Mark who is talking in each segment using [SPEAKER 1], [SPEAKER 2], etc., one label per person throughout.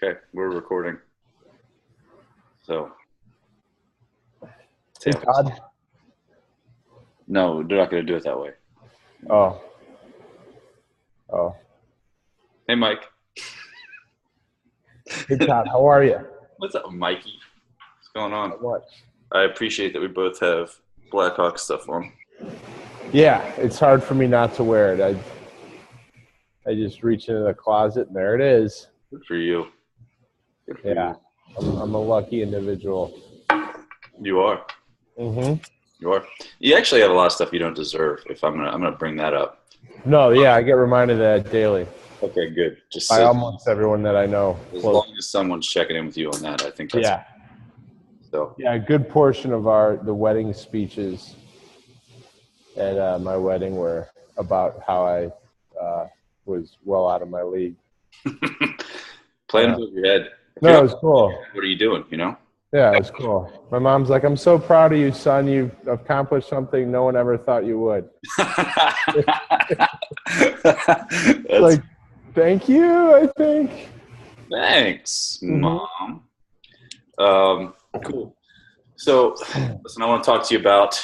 [SPEAKER 1] Okay, we're recording. So.
[SPEAKER 2] Hey, Todd.
[SPEAKER 1] No, they're not going to do it that way.
[SPEAKER 2] Oh.
[SPEAKER 1] Hey, Mike.
[SPEAKER 2] Hey, Todd. How are you?
[SPEAKER 1] What's up, Mikey? What's going on?
[SPEAKER 2] What?
[SPEAKER 1] I appreciate that we both have Blackhawk stuff on.
[SPEAKER 2] Yeah, it's hard for me not to wear it. I just reach into the closet and there it is.
[SPEAKER 1] Good for you. Good for
[SPEAKER 2] Yeah, I'm a lucky individual.
[SPEAKER 1] You are.
[SPEAKER 2] Mm-hmm.
[SPEAKER 1] You are. You actually have a lot of stuff you don't deserve. If I'm gonna bring that up.
[SPEAKER 2] No, yeah, I get reminded of that daily.
[SPEAKER 1] Okay, good. Just
[SPEAKER 2] by almost everyone that I know.
[SPEAKER 1] As long as someone's checking in with you on that, I think that's So
[SPEAKER 2] yeah, a good portion of the wedding speeches at my wedding were about how I was well out of my league.
[SPEAKER 1] Playing above your head.
[SPEAKER 2] No, it was cool.
[SPEAKER 1] What are you doing, you know?
[SPEAKER 2] Yeah, it was cool. My mom's like, I'm so proud of you, son. You've accomplished something no one ever thought you would. Like, thank you, I think.
[SPEAKER 1] Thanks, Mom. Cool. So, listen, I want to talk to you about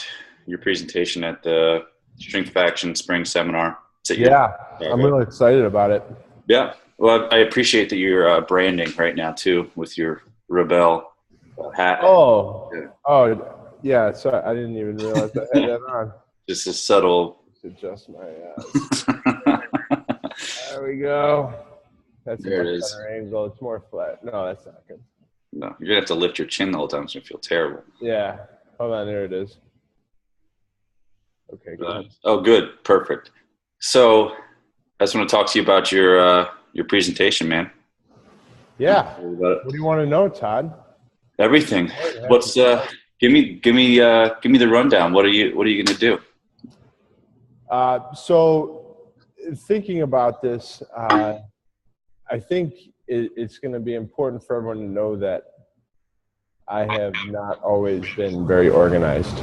[SPEAKER 1] your presentation at the Strength Faction Spring Seminar.
[SPEAKER 2] Yeah, I'm really excited about it.
[SPEAKER 1] Yeah. Well, I appreciate that you're branding right now, too, with your Rebel hat.
[SPEAKER 2] Yeah. So I didn't even realize I had that on.
[SPEAKER 1] Just a subtle.
[SPEAKER 2] Adjust my. There we go. That's
[SPEAKER 1] there
[SPEAKER 2] a
[SPEAKER 1] it is.
[SPEAKER 2] better angle. It's more flat. No, that's not good.
[SPEAKER 1] No, you're gonna have to lift your chin the whole time. It's gonna feel terrible.
[SPEAKER 2] Yeah. Hold on. There it is. Okay. Good.
[SPEAKER 1] Oh, good. Perfect. So, I just want to talk to you about your presentation, man.
[SPEAKER 2] Yeah. What do you want to know, Todd?
[SPEAKER 1] Everything. What's give me the rundown. What are you gonna do?
[SPEAKER 2] So, thinking about this, I think it's going to be important for everyone to know that I have not always been very organized,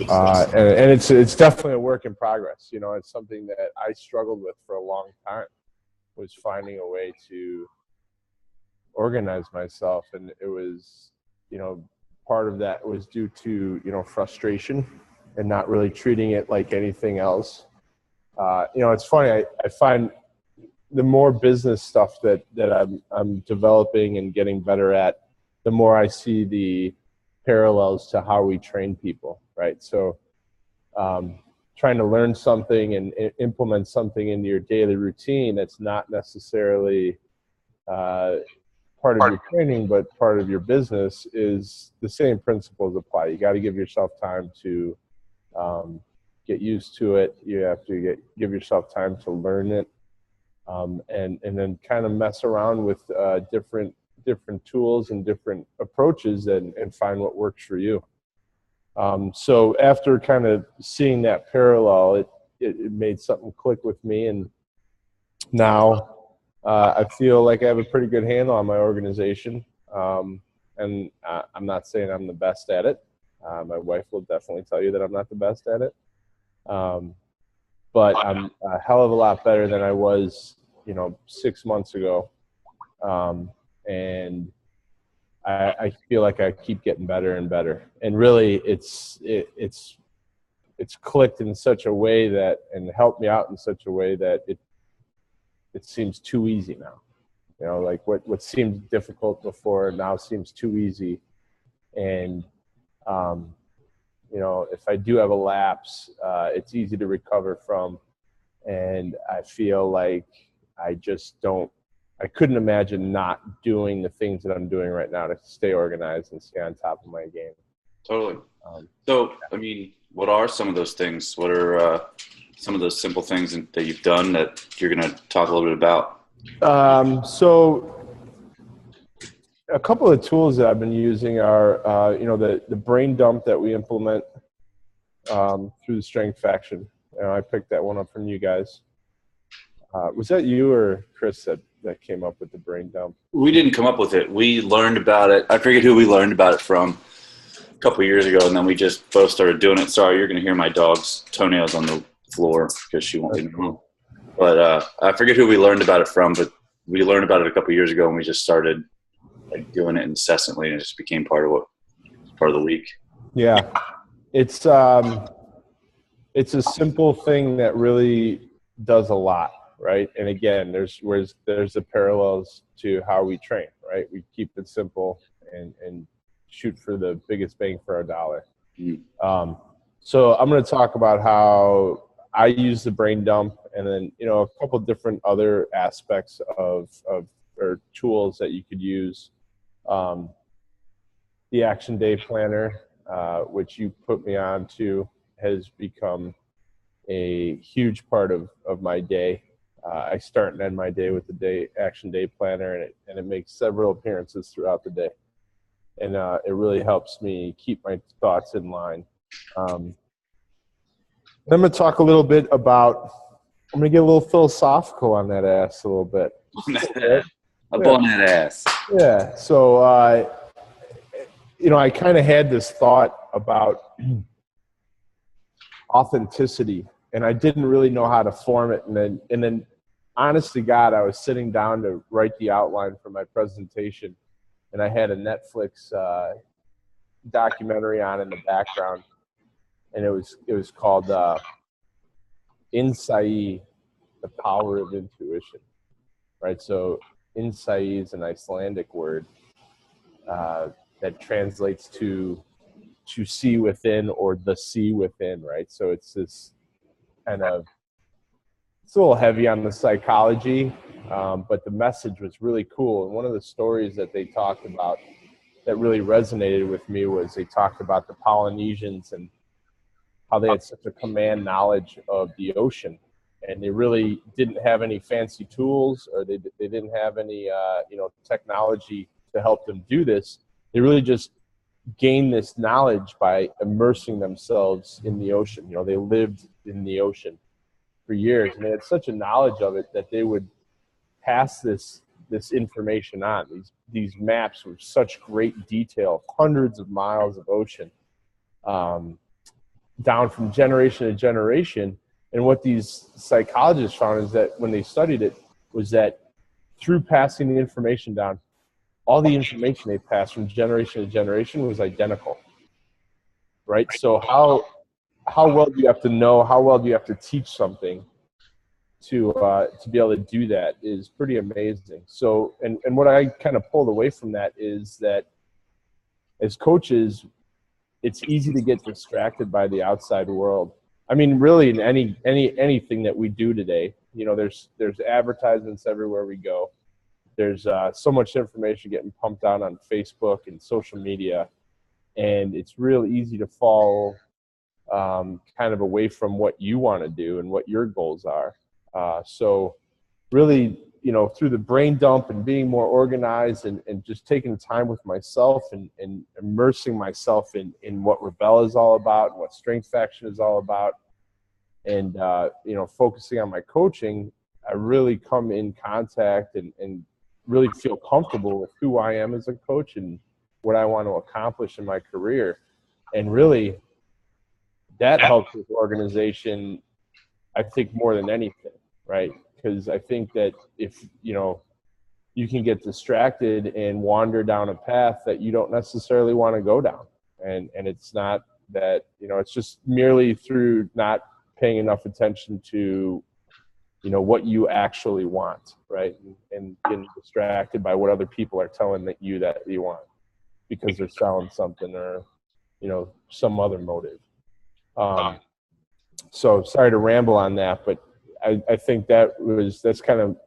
[SPEAKER 2] and it's definitely a work in progress. You know, it's something that I struggled with for a long time, was finding a way to organize myself, and it was, you know, part of that was due to, you know, frustration and not really treating it like anything else. You know, it's funny. I find the more business stuff that I'm developing and getting better at, the more I see the parallels to how we train people, right? So trying to learn something and implement something into your daily routine that's not necessarily part of your training, but part of your business, is the same principles apply. You got to give yourself time to get used to it. You have to give yourself time to learn it. And then kind of mess around with different tools and different approaches and find what works for you. So after kind of seeing that parallel, it made something click with me, and now I feel like I have a pretty good handle on my organization. And I'm not saying I'm the best at it. My wife will definitely tell you that I'm not the best at it. But I'm a hell of a lot better than I was, you know, 6 months ago. And I feel like I keep getting better and better. And really it's clicked in such a way that, and helped me out in such a way that it seems too easy now. You know, like what seemed difficult before now seems too easy. And, you know, if I do have a lapse, it's easy to recover from. And I feel like I couldn't imagine not doing the things that I'm doing right now to stay organized and stay on top of my game.
[SPEAKER 1] Totally. So, I mean, what are some of those things? What are some of those simple things that you've done that you're going to talk a little bit about?
[SPEAKER 2] So a couple of tools that I've been using are, you know, the brain dump that we implement through the Strength Faction. You know, I picked that one up from you guys. Was that you or Chris that came up with the brain dump?
[SPEAKER 1] We didn't come up with it. We learned about it. I forget who we learned about it from a couple of years ago, and then we just both started doing it. Sorry, you're going to hear my dog's toenails on the floor because she won't leave me alone. But I forget who we learned about it from, but we learned about it a couple of years ago, and we just started like doing it incessantly, and it just became part of the week.
[SPEAKER 2] Yeah. It's a simple thing that really does a lot, right? And again, there's the parallels to how we train, right? We keep it simple and shoot for the biggest bang for our dollar.
[SPEAKER 1] Mm-hmm.
[SPEAKER 2] So I'm going to talk about how I use the brain dump, and then, a couple different other aspects of or tools that you could use. The Action Day Planner, which you put me on to, has become a huge part of my day. I start and end my day with the Action Day Planner, and it makes several appearances throughout the day. And it really helps me keep my thoughts in line. I'm going to talk a little bit about, I'm going to get a little philosophical on that ass a little bit.
[SPEAKER 1] Up on that ass.
[SPEAKER 2] Yeah. So, I kind of had this thought about authenticity, and I didn't really know how to form it. And then honest to God, I was sitting down to write the outline for my presentation, and I had a Netflix documentary on in the background, and it was called Insight, the Power of Intuition, right? So Insight is an Icelandic word that translates to see within, or the see within, right? So it's this kind of, it's a little heavy on the psychology, but the message was really cool. And one of the stories that they talked about that really resonated with me was they talked about the Polynesians and how they had such a command knowledge of the ocean, and they really didn't have any fancy tools, or they didn't have any technology to help them do this. They really just gained this knowledge by immersing themselves in the ocean. They lived in the ocean for years, and they had such a knowledge of it that they would pass this information on, these maps with such great detail, hundreds of miles of ocean, down from generation to generation. And what these psychologists found is that when they studied it, was that through passing the information down, all the information they passed from generation to generation was identical, right? So how well do you have to know, how well do you have to teach something to be able to do that is pretty amazing. So, and what I kind of pulled away from that is that as coaches, it's easy to get distracted by the outside world. I mean, really, in anything that we do today, there's advertisements everywhere we go. There's so much information getting pumped out on Facebook and social media, and it's real easy to fall kind of away from what you want to do and what your goals are. So really, through the brain dump and being more organized and just taking time with myself and immersing myself in what Rebel is all about and what Strength Faction is all about, and focusing on my coaching, I really come in contact and really feel comfortable with who I am as a coach and what I want to accomplish in my career. And really, that helps with organization, I think, more than anything, right? Because I think that if, you can get distracted and wander down a path that you don't necessarily want to go down. And it's not that, it's just merely through not paying enough attention to, what you actually want, right? And getting distracted by what other people are telling that you want because they're selling something or, some other motive. So sorry to ramble on that, but I think that's kind of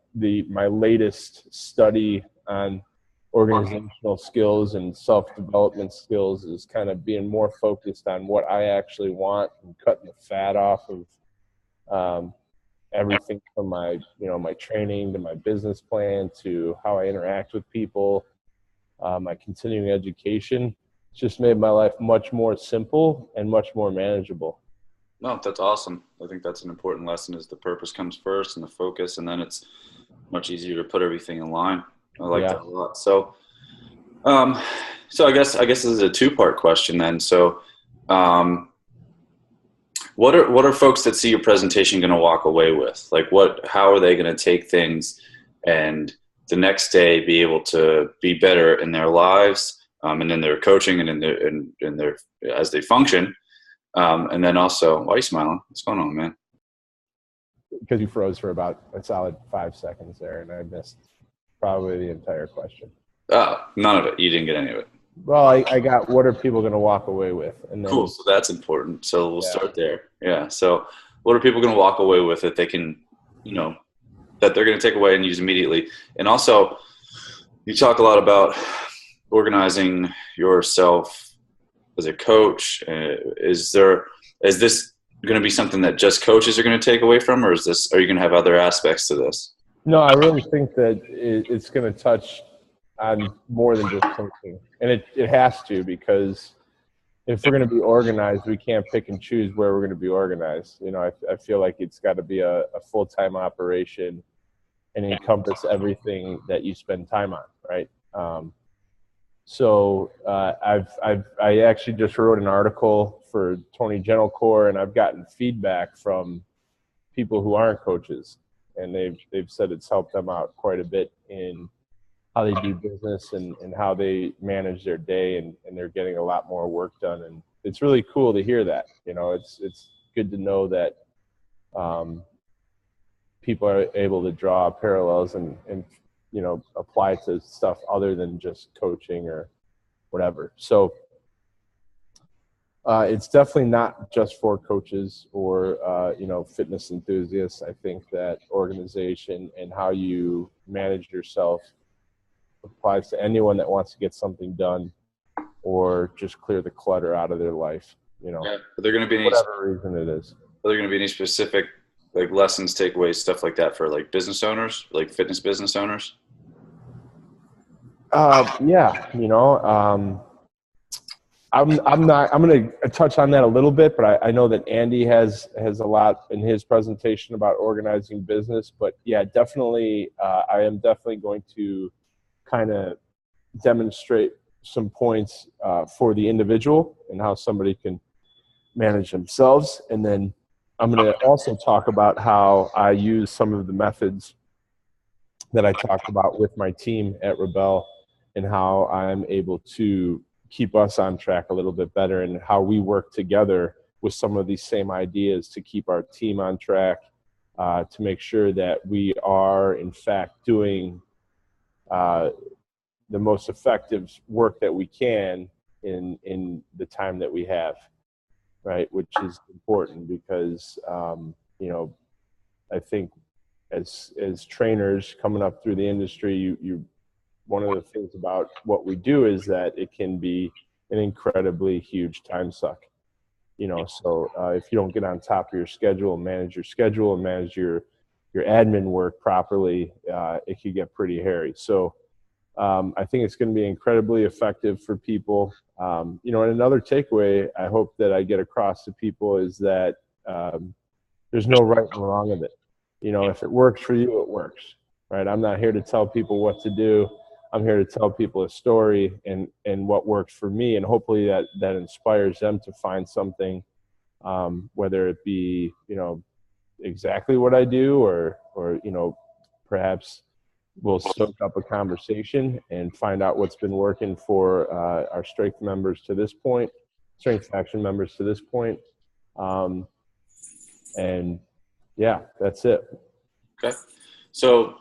[SPEAKER 2] my latest study on organizational skills and self-development skills, is kind of being more focused on what I actually want and cutting the fat off of everything from my training to my business plan to how I interact with people, my continuing education. It's just made my life much more simple and much more manageable.
[SPEAKER 1] No, that's awesome. I think that's an important lesson, is the purpose comes first and the focus, and then it's much easier to put everything in line. I like that a lot. So, I guess this is a two-part question then. So, what are folks that see your presentation going to walk away with? Like how are they going to take things and the next day be able to be better in their lives, and in their coaching and in their as they function. And then also, why are you smiling? What's going on, man?
[SPEAKER 2] Because you froze for about a solid 5 seconds there, and I missed probably the entire question.
[SPEAKER 1] None of it. You didn't get any of it.
[SPEAKER 2] Well, I got, what are people going to walk away with? And then,
[SPEAKER 1] cool. So that's important. So we'll start there. Yeah. So what are people going to walk away with that they can, that they're going to take away and use immediately? And also, you talk a lot about organizing yourself as a coach. Is this going to be something that just coaches are going to take away from, or are you going to have other aspects to this?
[SPEAKER 2] No, I really think that it's going to touch on more than just coaching. And it has to, because if we're going to be organized, we can't pick and choose where we're going to be organized. I feel like it's got to be a full-time operation and encompass everything that you spend time on, right? I actually just wrote an article for Tony Gentilcore, and I've gotten feedback from people who aren't coaches, and they've said it's helped them out quite a bit in how they do business and how they manage their day, and they're getting a lot more work done. And it's really cool to hear that. It's good to know that people are able to draw parallels and apply to stuff other than just coaching or whatever. So it's definitely not just for coaches or fitness enthusiasts. I think that organization and how you manage yourself applies to anyone that wants to get something done or just clear the clutter out of their life.
[SPEAKER 1] Yeah. Are there going to be
[SPEAKER 2] whatever reason it is?
[SPEAKER 1] Are there going to be any specific lessons, takeaways, stuff like that for business owners, fitness business owners?
[SPEAKER 2] Yeah. I'm going to touch on that a little bit, but I know that Andy has a lot in his presentation about organizing business. But yeah, definitely, I am definitely going to kind of demonstrate some points for the individual and how somebody can manage themselves. And then I'm going to also talk about how I use some of the methods that I talked about with my team at Rebel, and how I'm able to keep us on track a little bit better, and how we work together with some of these same ideas to keep our team on track, to make sure that we are, in fact, doing the most effective work that we can in the time that we have, right? Which is important because, I think as trainers coming up through the industry, you one of the things about what we do is that it can be an incredibly huge time suck. So if you don't get on top of your schedule and manage your admin work properly, it could get pretty hairy. So I think it's going to be incredibly effective for people. And another takeaway I hope that I get across to people is that there's no right and wrong of it. If it works for you, it works, right? I'm not here to tell people what to do. I'm here to tell people a story and what works for me, and hopefully that inspires them to find something, whether it be, exactly what I do, or perhaps we'll soak up a conversation and find out what's been working for our strength action members to this point. And yeah, that's it.
[SPEAKER 1] Okay. So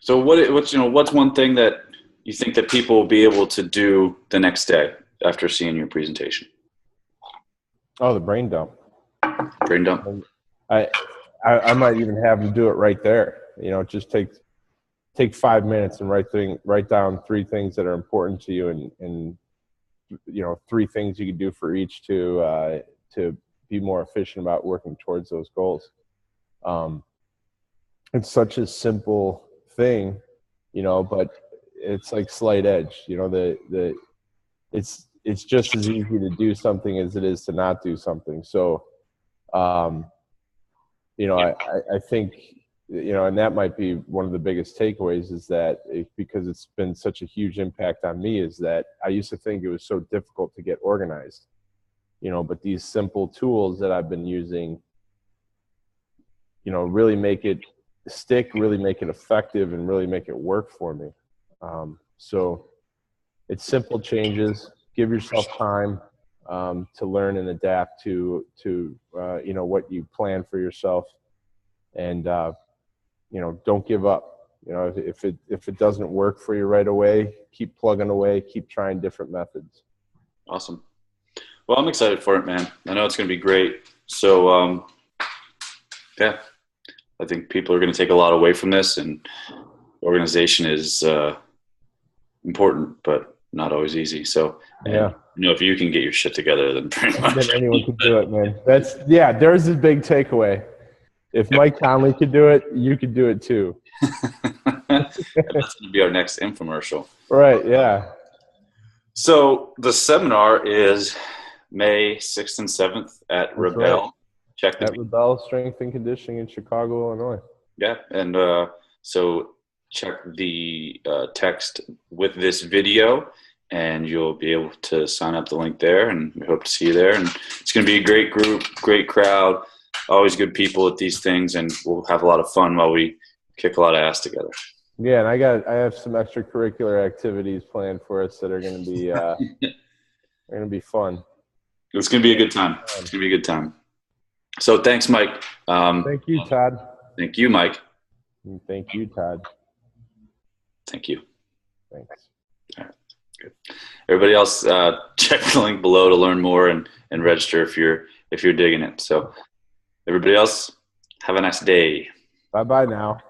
[SPEAKER 1] what's one thing that you think that people will be able to do the next day after seeing your presentation?
[SPEAKER 2] Oh, the brain dump.
[SPEAKER 1] Brain dump.
[SPEAKER 2] I might even have them do it right there. Just take 5 minutes and write down 3 things that are important to you, and 3 things you can do for each to be more efficient about working towards those goals. It's such a simple thing, but it's like slight edge. It's just as easy to do something as it is to not do something. So, I think, and that might be one of the biggest takeaways, is that because it's been such a huge impact on me, is that I used to think it was so difficult to get organized, but these simple tools that I've been using, really make it stick, really make it effective, and really make it work for me. So it's simple changes. Give yourself time to learn and adapt to what you plan for yourself, and don't give up. If it doesn't work for you right away, keep plugging away, keep trying different methods.
[SPEAKER 1] Awesome. Well, I'm excited for it, man. I know it's going to be great. So, yeah, I think people are going to take a lot away from this, and organization is important, but not always easy. So,
[SPEAKER 2] yeah,
[SPEAKER 1] if you can get your shit together, then pretty much
[SPEAKER 2] then anyone can do it, man. There's a big takeaway. If Mike Connelly could do it, you could do it too.
[SPEAKER 1] That's going to be our next infomercial.
[SPEAKER 2] Right, yeah.
[SPEAKER 1] So the seminar is May 6th and 7th at
[SPEAKER 2] That's
[SPEAKER 1] Rebel.
[SPEAKER 2] Right.
[SPEAKER 1] Check
[SPEAKER 2] at Rebel Strength and Conditioning in Chicago, Illinois.
[SPEAKER 1] Yeah, and so check the text with this video, and you'll be able to sign up the link there, and we hope to see you there. And it's going to be a great group, great crowd, always good people at these things, and we'll have a lot of fun while we kick a lot of ass together.
[SPEAKER 2] Yeah, and I have some extracurricular activities planned for us that are going to be fun.
[SPEAKER 1] It's going to be a good time. It's going to be a good time. So thanks, Mike.
[SPEAKER 2] Thank you, Todd.
[SPEAKER 1] Thank you, Mike.
[SPEAKER 2] And thank you, Todd.
[SPEAKER 1] Thank you.
[SPEAKER 2] Thanks.
[SPEAKER 1] All right. Good. Everybody else, check the link below to learn more and register if you're digging it. So everybody else, have a nice day.
[SPEAKER 2] Bye-bye now.